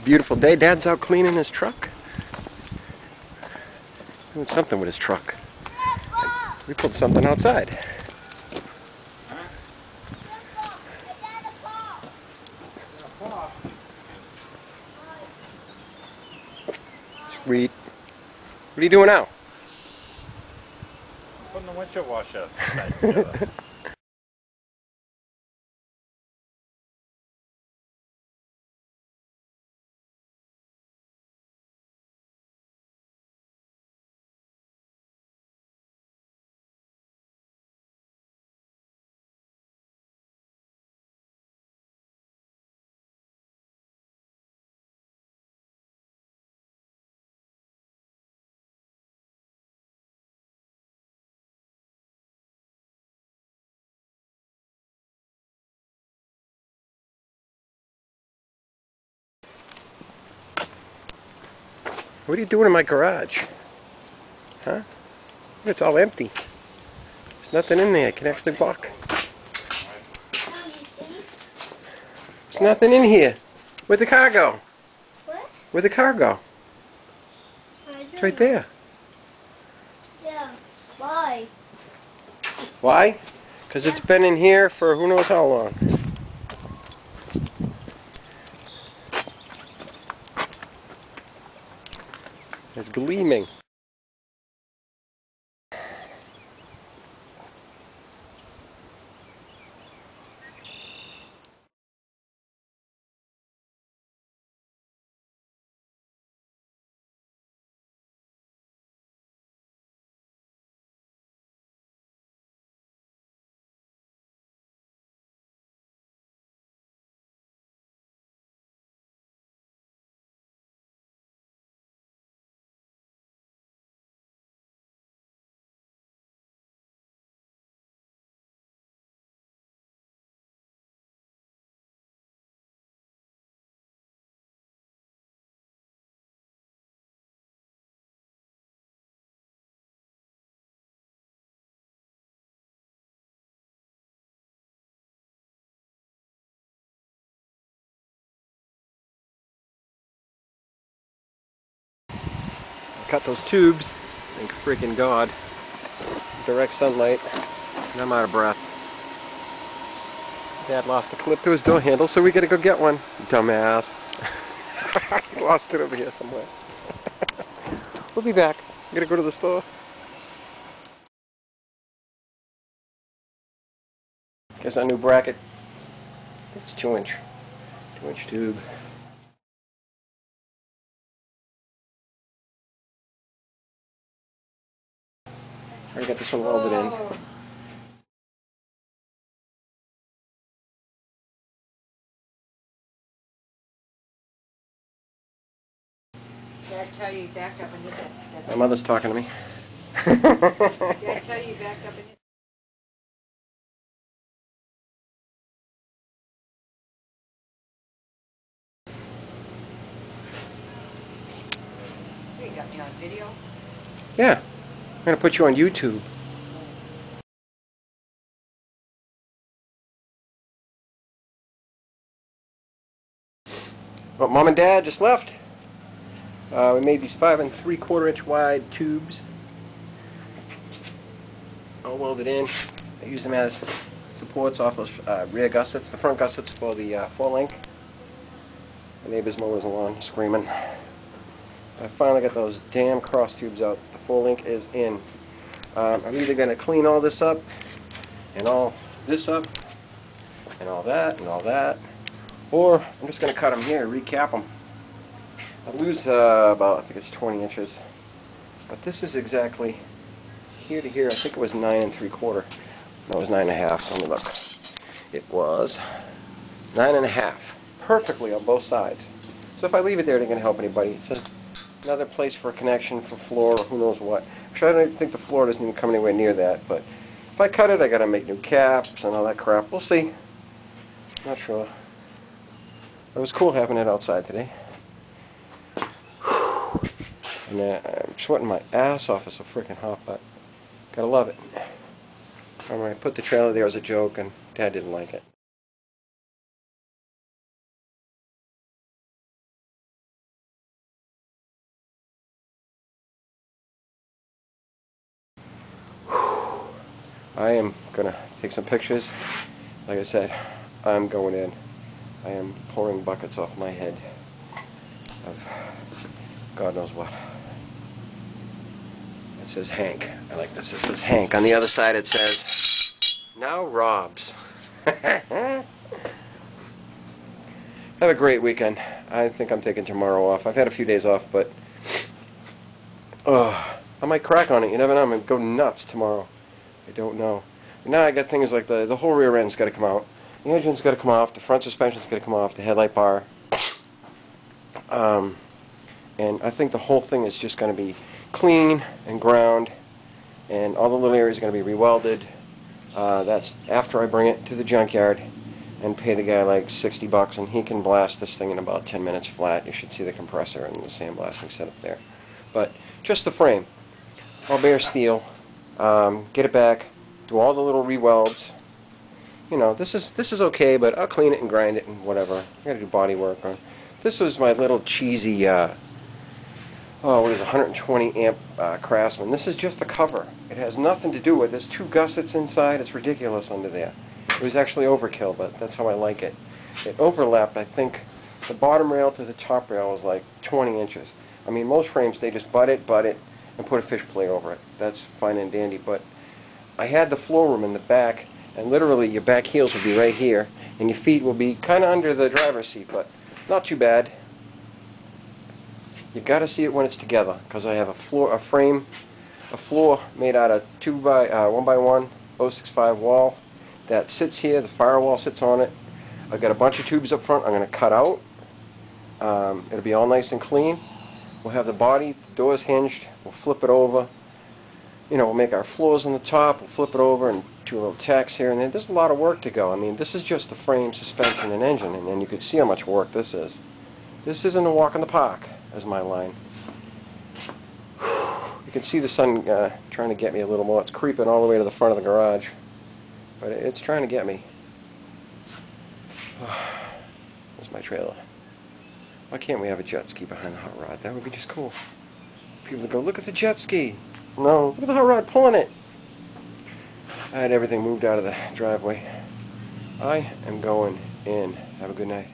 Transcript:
Beautiful day. Dad's out cleaning his truck. Doing something with his truck. We pulled something outside. Sweet. What are you doing now? Putting the windshield washer back together. What are you doing in my garage? Huh? It's all empty. There's nothing in there. I can actually walk. There's nothing in here. Where'd the car go? What? Where'd the car go? It's right there. Yeah. Why? Why? Because it's been in here for who knows how long. It's gleaming. Cut those tubes. Thank freaking God. Direct sunlight. And I'm out of breath. Dad lost a clip to his door handle, so we gotta go get one. Dumbass. He lost it over here somewhere. We'll be back. I'm gonna go to the store. Guess our new bracket. It's 2-inch. 2-inch tube. I got this one welded in. Did I tell you back up and hit that? My mother's talking to me. Did I tell you back up and hit? You got me on video? Yeah. I'm gonna put you on YouTube. Well, Mom and Dad just left. We made these 5 3/4 inch wide tubes. All welded in. I use them as supports off those rear gussets. The front gussets for the 4-link. The neighbor's mowing his lawn, screaming. I finally got those damn cross tubes out. The 4-link is in. I'm either going to clean all this up, and all this up, and all that, or I'm just going to cut them here, recap them. I lose about, I think it's 20 inches. But this is exactly here to here. I think it was 9 3/4. No, it was 9 1/2. So let me look. It was 9 1/2. Perfectly on both sides. So if I leave it there, it ain't going to help anybody. It's another place for a connection for floor or who knows what. Actually, I don't even think the floor doesn't even come anywhere near that. But if I cut it, I got to make new caps and all that crap. We'll see. Not sure. It was cool having it outside today. And I'm sweating my ass off. It's so freaking hot, but gotta love it. I put the trailer there as a joke, and Dad didn't like it. I am going to take some pictures. Like I said, I'm going in. I am pouring buckets off my head of God knows what. It says Hank. I like this. It says Hank. On the other side it says, now Rob's. Have a great weekend. I think I'm taking tomorrow off. I've had a few days off, but I might crack on it. You never know. I'm going to go nuts tomorrow. I don't know. Now I got things like the whole rear end's got to come out. The engine's got to come off. The front suspension's got to come off. The headlight bar. And I think the whole thing is just going to be clean and ground, and all the little areas are going to be rewelded. That's after I bring it to the junkyard and pay the guy like $60, and he can blast this thing in about 10 minutes flat. You should see the compressor and the sandblasting setup there. But just the frame, all bare steel. Get it back, do all the little re-welds. You know, this is okay, but I'll clean it and grind it and whatever. I got to do body work on. This was my little cheesy, what is it, 120 amp Craftsman. This is just the cover. It has nothing to do with it. There's 2 gussets inside. It's ridiculous under there. It was actually overkill, but that's how I like it. It overlapped, I think, the bottom rail to the top rail was like 20 inches. I mean, most frames, they just butt it, and put a fish plate over it. That's fine and dandy, but I had the floor room in the back, and literally your back heels would be right here, and your feet will be kind of under the driver's seat, but not too bad. You got to see it when it's together, because I have a floor made out of 1x1 065 wall that sits here. The firewall sits on it. I've got a bunch of tubes up front I'm going to cut out. It'll be all nice and clean. We'll have the body, the doors hinged. We'll flip it over. You know, we'll make our floors on the top. We'll flip it over and do a little tacks here and there. There's a lot of work to go. I mean, this is just the frame, suspension, and engine, and you can see how much work this is. This isn't a walk in the park, as my line. You can see the sun trying to get me a little more. It's creeping all the way to the front of the garage, but it's trying to get me. There's my trailer. Why can't we have a jet ski behind the hot rod? That would be just cool. People would go, look at the jet ski. No, look at the hot rod pulling it. I had everything moved out of the driveway. I am going in. Have a good night.